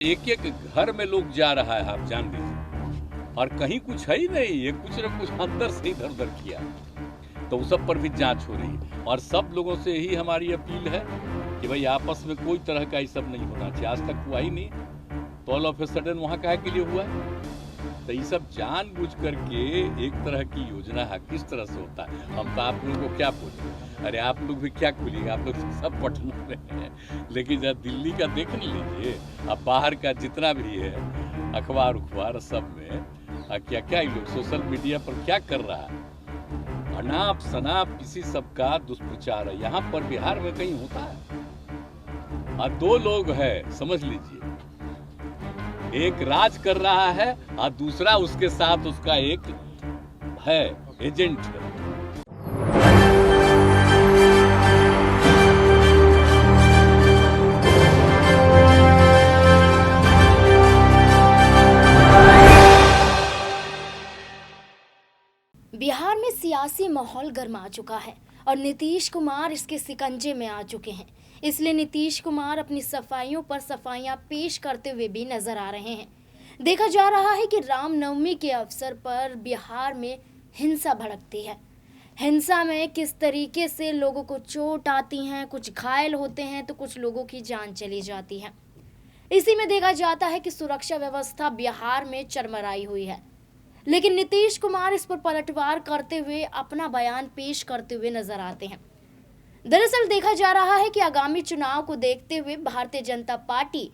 एक एक घर में लोग जा रहा है, आप जान लीजिए, और कहीं कुछ है ही नहीं, ये कुछ न कुछ अंदर से इधर उधर किया, तो उस सब पर भी जांच हो रही है। और सब लोगों से ही हमारी अपील है कि भाई आपस में कोई तरह का ये सब नहीं होना चाहिए। आज तक हुआ ही नहीं, तो ऑल ऑफ ए सडन वहाँ काहे के लिए हुआ है? तो ये सब जानबूझ करके एक तरह की योजना है, किस तरह से होता है। हम तो आप लोगों को क्या बोले, अरे आप लोग भी क्या खोलिएगा, आप लोग सब पटना में हैं, लेकिन जब दिल्ली का देख लीजिए, अब बाहर का जितना भी है अखबार उखबार सब में क्या क्या लोग सोशल मीडिया पर क्या कर रहा है, अनाप शनाप इसी सब का दुष्प्रचार है। यहाँ पर बिहार में कहीं होता है? और दो लोग हैं, समझ लीजिए, एक राज कर रहा है और दूसरा उसके साथ उसका एक है एजेंट है। बिहार में सियासी माहौल गर्मा चुका है और नीतीश कुमार इसके शिकंजे में आ चुके हैं। इसलिए नीतीश कुमार अपनी सफाइयों पर सफाइयां पेश करते हुए भी नजर आ रहे हैं। देखा जा रहा है कि रामनवमी के अवसर पर बिहार में हिंसा भड़कती है। हिंसा में किस तरीके से लोगों को चोट आती है, कुछ घायल होते हैं तो कुछ लोगों की जान चली जाती है। इसी में देखा जाता है कि सुरक्षा व्यवस्था बिहार में चरमराई हुई है, लेकिन नीतीश कुमार इस पर पलटवार करते हुए अपना बयान पेश करते हुए नजर आते हैं। दरअसल देखा जा रहा है कि आगामी चुनाव को देखते हुए भारतीय जनता पार्टी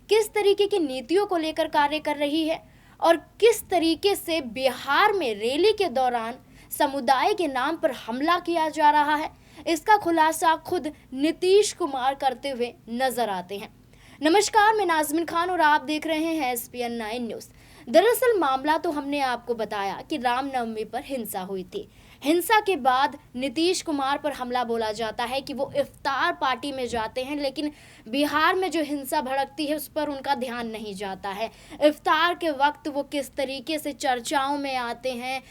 किस तरीके की नीतियों को लेकर कार्य कर रही है और किस तरीके से बिहार में रैली के दौरान समुदाय के नाम पर हमला किया जा रहा है, इसका खुलासा खुद नीतीश कुमार करते हुए नजर आते हैं। नमस्कार, मैं नाज़मीन खान और आप देख रहे हैं SPN 9 न्यूज़। दरअसल मामला तो हमने आपको बताया कि रामनवमी पर हिंसा हुई थी। हिंसा के बाद नीतीश कुमार पर हमला बोला जाता है कि वो इफ्तार पार्टी में जाते हैं, लेकिन बिहार में जो हिंसा भड़कती है उस पर उनका ध्यान नहीं जाता है। इफ्तार के वक्त वो किस तरीके से चर्चाओं में आते हैं,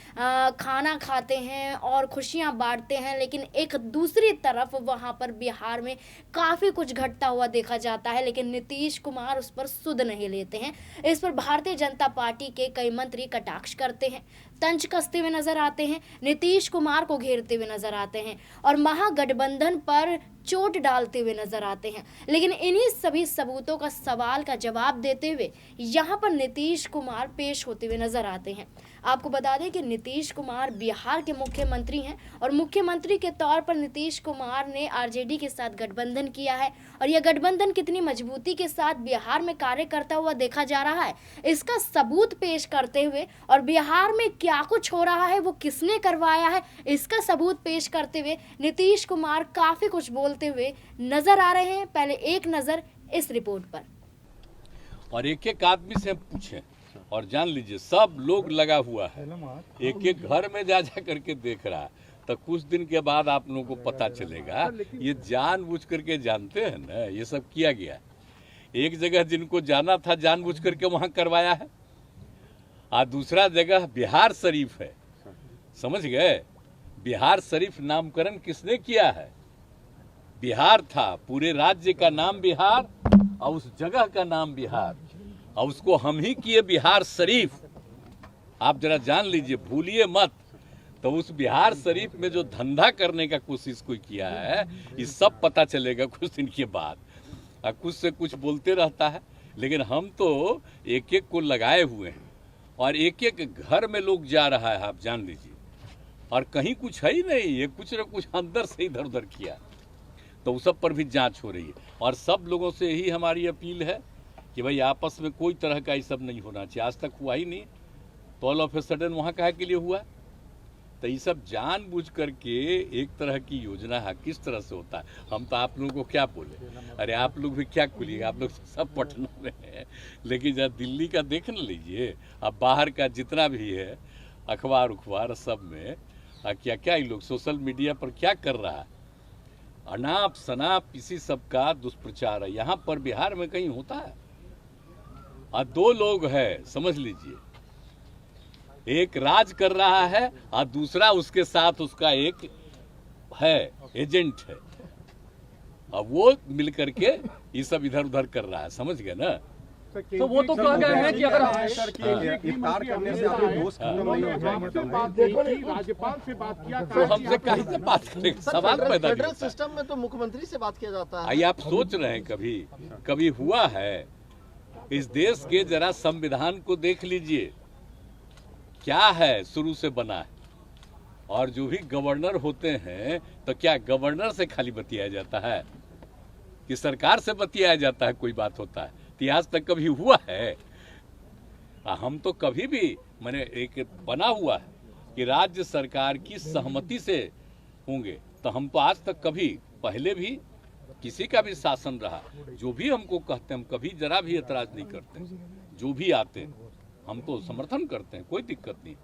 खाना खाते हैं और खुशियां बांटते हैं, लेकिन एक दूसरी तरफ वहां पर बिहार में काफ़ी कुछ घटता हुआ देखा जाता है, लेकिन नीतीश कुमार उस पर सुध नहीं लेते हैं। इस पर भारतीय जनता पार्टी के कई मंत्री कटाक्ष करते हैं, तंज कसते हुए नजर आते हैं, नीतीश कुमार को घेरते हुए नजर आते हैं और महागठबंधन पर चोट डालते हुए नजर आते हैं। लेकिन इन्हीं सभी सबूतों का सवाल का जवाब देते हुए यहाँ पर नीतीश कुमार पेश होते हुए नजर आते हैं। आपको बता दें कि नीतीश कुमार बिहार के मुख्यमंत्री हैं और मुख्यमंत्री के तौर पर नीतीश कुमार ने आरजेडी के साथ गठबंधन किया है और यह गठबंधन कितनी मजबूती के साथ बिहार में कार्य करता हुआ देखा जा रहा है, इसका सबूत पेश करते हुए और बिहार में क्या कुछ हो रहा है, वो किसने करवाया है, इसका सबूत पेश करते हुए नीतीश कुमार काफी कुछ बोलते हुए नजर आ रहे हैं। पहले एक नजर इस रिपोर्ट पर। और एक एक आदमी से हम पूछें और जान लीजिए, सब लोग लगा हुआ है, एक एक घर में जा जा करके देख रहा है, तो कुछ दिन के बाद आप लोगों को पता चलेगा। ये जानबूझ करके जानते हैं ना, ये सब किया गया। एक जगह जिनको जाना था जानबूझ करके वहां करवाया है, और दूसरा जगह बिहार शरीफ है, समझ गए? बिहार शरीफ नामकरण किसने किया है? बिहार था, पूरे राज्य का नाम बिहार और उस जगह का नाम बिहार, और उसको हम ही किए बिहार शरीफ। आप जरा जान लीजिए, भूलिए मत। तो उस बिहार शरीफ में जो धंधा करने का कोशिश कोई किया है, ये सब पता चलेगा कुछ दिन के बाद। कुछ से कुछ बोलते रहता है, लेकिन हम तो एक एक को लगाए हुए हैं और एक एक घर में लोग जा रहा है, आप जान लीजिए, और कहीं कुछ है ही नहीं, ये कुछ न कुछ अंदर से इधर उधर किया, तो उस सब पर भी जांच हो रही है। और सब लोगों से ही हमारी अपील है कि भाई आपस में कोई तरह का ये सब नहीं होना चाहिए। आज तक हुआ ही नहीं, तो ऑल ऑफ ए सडन वहाँ काहे के लिए हुआ है? तो ये सब जानबूझ करके एक तरह की योजना है, किस तरह से होता है। हम तो आप लोगों को क्या बोले, अरे आप लोग भी क्या खोलिएगा, आप लोग सब पटना में हैं, लेकिन जब दिल्ली का देख लीजिए, अब बाहर का जितना भी है अखबार उखबार सब में क्या क्या लोग सोशल मीडिया पर क्या कर रहा है, अनाप शनाप इसी सब का दुष्प्रचार है। यहाँ पर बिहार में कहीं होता है? और दो लोग हैं, समझ लीजिए, एक राज कर रहा है और दूसरा उसके साथ उसका एक है एजेंट है, और वो मिल करके ये सब इधर उधर कर रहा है, समझ गए ना? तो वो तो कह गए हैं कि अगर इफ्तार करने से आपके दोस्त खत्म नहीं हो जाएंगे। राज्यपाल से बात किया तो हमसे कहीं से बात करेंगे, सवाल पैदा नहीं फेडरल होता है। सिस्टम में तो मुख्यमंत्री से बात किया जाता है। आइए आप सोच रहे हैं कभी हुआ है? इस देश के जरा संविधान को देख लीजिए, क्या है शुरू से बना है। और जो भी गवर्नर होते हैं तो क्या गवर्नर से खाली बतियाया जाता है कि सरकार से बतियाया जाता है? कोई बात होता है? इतिहास तक कभी हुआ है? हम तो कभी भी मैंने एक बना हुआ है कि राज्य सरकार की सहमति से होंगे, तो हम तो आज तक कभी पहले भी किसी का भी शासन रहा, जो भी हमको कहते हैं हम कभी जरा भी एतराज नहीं करते। जो भी आते हैं हम तो समर्थन करते हैं, कोई दिक्कत नहीं।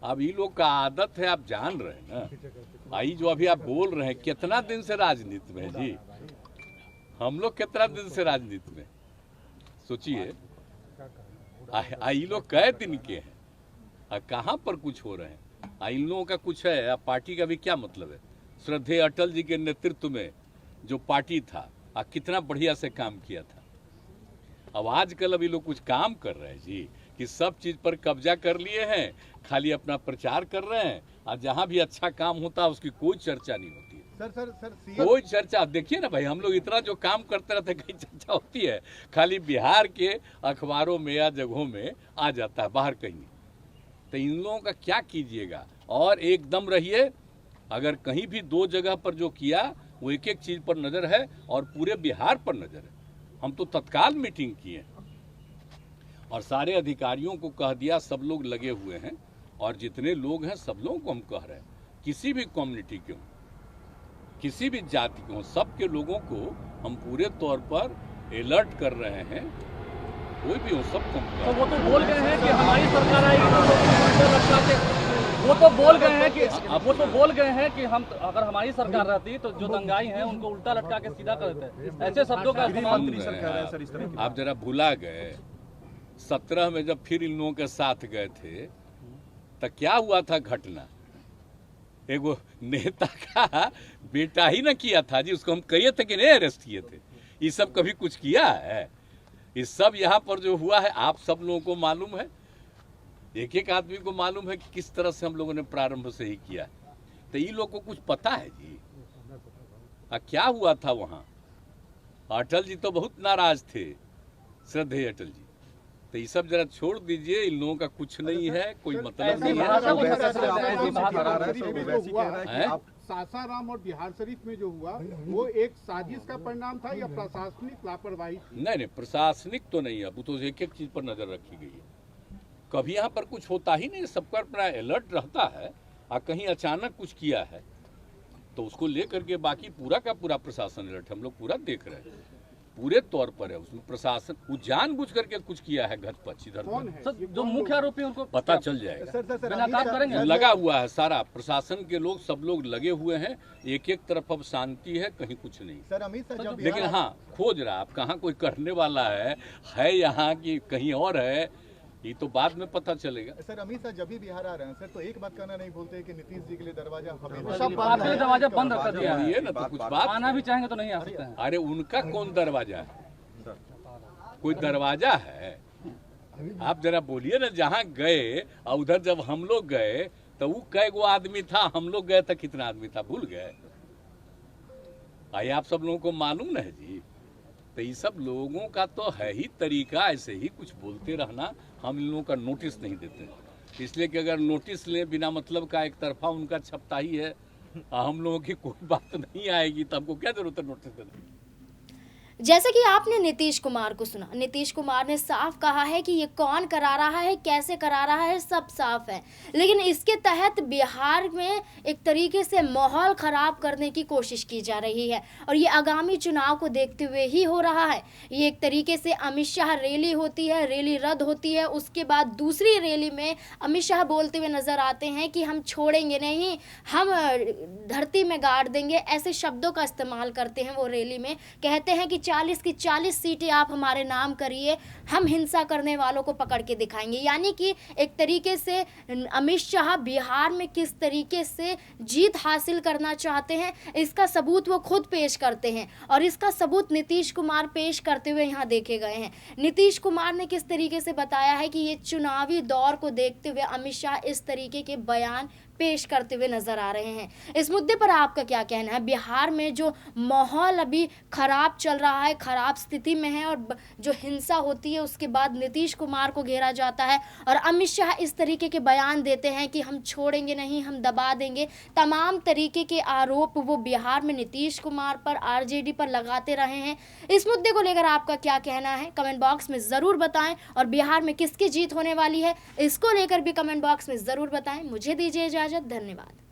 अब ये लोग का आदत है, आप जान रहे हैं ना। आई जो अभी आप बोल रहे हैं, कितना दिन से राजनीति में है जी? हम लोग कितना दिन से राजनीति में? सोचिए, आई लोग कई दिन के हैं, कहाँ पर कुछ हो रहे हैं? इन लोगों का कुछ है? पार्टी का भी क्या मतलब है? श्रद्धेय अटल जी के नेतृत्व में जो पार्टी था, कितना बढ़िया से काम किया था। अब आजकल अभी लोग कुछ काम कर रहे हैं जी, कि सब चीज पर कब्जा कर लिए हैं, खाली अपना प्रचार कर रहे हैं, और जहां भी अच्छा काम होता है उसकी कोई चर्चा नहीं होती है। सर कोई चर्चा, देखिए ना भाई, हम लोग इतना जो काम करते रहते हैं, कहीं चर्चा होती है? खाली बिहार के अखबारों में या जगहों में आ जाता है, बाहर कहीं नहीं। तो इन लोगों का क्या कीजिएगा? और एकदम रहिए, अगर कहीं भी दो जगह पर जो किया वो एक एक चीज पर नजर है और पूरे बिहार पर नजर है। हम तो तत्काल मीटिंग किए और सारे अधिकारियों को कह दिया, सब लोग लगे हुए हैं, और जितने लोग हैं सब लोगों को हम कह रहे हैं, किसी भी कम्युनिटी के हों, किसी भी जाति के हों, सबके लोगों को हम पूरे तौर पर अलर्ट कर रहे हैं। कोई भी हो, सबको हम कह तो रहे वो तो बोल गए हैं कि हमारी सरकार आएगी तो लोग उल्टे लटका के, वो तो बोल गए हैं कि हम अगर हमारी सरकार रहती तो जो दंगाई हैं उनको उल्टा लटका के सीधा कर देते। ऐसे शब्दों का इस्तेमाल हैं। आप जरा भुला गए, 17 में जब फिर इन लोगों के साथ गए थे तो क्या हुआ था घटना? एगो नेता का बेटा ही ना किया था जी, उसको हम कहिए थे कि नहीं अरेस्ट किए थे। ये सब कभी कुछ किया है? ये सब यहाँ पर जो हुआ है आप सब लोगों को मालूम है, एक एक आदमी को मालूम है कि किस तरह से हम लोगों ने प्रारंभ से ही किया। तो ये लोग को कुछ पता है जी? क्या हुआ था वहाँ? अटल जी तो बहुत नाराज थे, श्रद्धेय अटल जी। तो ये सब जरा छोड़ दीजिए, इन लोगों का कुछ नहीं है, कोई मतलब नहीं है। सासाराम और बिहार शरीफ में जो हुआ वो एक साजिश का परिणाम था या प्रशासनिक लापरवाही? नहीं, प्रशासनिक तो नहीं है, वो तो एक एक चीज पर नजर रखी गई है। कभी यहाँ पर कुछ होता ही नहीं, सबका अपना अलर्ट रहता है, और कहीं अचानक कुछ किया है तो उसको लेकर के बाकी पूरा का पूरा प्रशासन अलर्ट, हम लोग पूरा देख रहे हैं, पूरे तौर पर है। उसमें प्रशासन वो जानबूझ करके कुछ किया है, घटपच इधर सर, जो मुख्य आरोपी उनको पता चल जाएगा। नकाब करेंगे। लगा हुआ है सारा प्रशासन के लोग, सब लोग लगे हुए हैं, एक एक तरफ अब शांति है, कहीं कुछ नहीं। सर अमित शाह जब लेकिन हाँ, खोज रहा, आप कहाँ कोई करने वाला है यहाँ की कहीं और है, ये तो बाद में पता चलेगा। सर अमित शाह जब भी बिहार आ रहे हैं सर, तो एक बात कहना नहीं भूलते कि नीतीश जी के लिए दरवाजा आपके लिए दरवाजा बंद कर दिया है, ये ना तो कुछ बात आना भी चाहेंगे तो नहीं आ सकते हैं। अरे उनका कौन दरवाजा है? कोई दरवाजा है? आप जरा बोलिए ना, जहाँ गए और उधर जब हम लोग गए तो वो कै गो आदमी था, हम लोग गए तो कितना आदमी था भूल गए? आइए आप सब लोगों को मालूम न है जी। तो ये सब लोगों का तो है ही तरीका, ऐसे ही कुछ बोलते रहना। हम इन लोगों का नोटिस नहीं देते, इसलिए कि अगर नोटिस लें बिना मतलब का, एक तरफा उनका छपता ही है, हम लोगों की कोई बात नहीं आएगी, तो हमको क्या जरूरत है नोटिस देने की? जैसे कि आपने नीतीश कुमार को सुना, नीतीश कुमार ने साफ कहा है कि ये कौन करा रहा है, कैसे करा रहा है, सब साफ है। लेकिन इसके तहत बिहार में एक तरीके से माहौल खराब करने की कोशिश की जा रही है, और ये आगामी चुनाव को देखते हुए ही हो रहा है। ये एक तरीके से अमित शाह रैली होती है, रैली रद्द होती है, उसके बाद दूसरी रैली में अमित शाह बोलते हुए नजर आते हैं कि हम छोड़ेंगे नहीं, हम धरती में गाड़ देंगे, ऐसे शब्दों का इस्तेमाल करते हैं वो रैली में। कहते हैं कि 40 की 40 सीटें आप हमारे नाम करिए, हम हिंसा करने वालों को पकड़ के दिखाएंगे। यानी कि एक तरीके से अमित शाह बिहार में किस तरीके से जीत हासिल करना चाहते हैं, इसका सबूत वो खुद पेश करते हैं और इसका सबूत नीतीश कुमार पेश करते हुए यहाँ देखे गए हैं। नीतीश कुमार ने किस तरीके से बताया है कि ये चुनावी दौर को देखते हुए अमित शाह इस तरीके के बयान पेश करते हुए नजर आ रहे हैं। इस मुद्दे पर आपका क्या कहना है? बिहार में जो माहौल अभी खराब चल रहा है, खराब स्थिति में है और जो हिंसा होती है उसके बाद नीतीश कुमार को घेरा जाता है और अमित शाह इस तरीके के बयान देते हैं कि हम छोड़ेंगे नहीं, हम दबा देंगे। तमाम तरीके के आरोप वो बिहार में नीतीश कुमार पर, आरजेडी पर लगाते रहे हैं। इस मुद्दे को लेकर आपका क्या कहना है कमेंट बॉक्स में ज़रूर बताएं और बिहार में किसकी जीत होने वाली है इसको लेकर भी कमेंट बॉक्स में ज़रूर बताएं। मुझे दीजिए इजाज़त, धन्यवाद।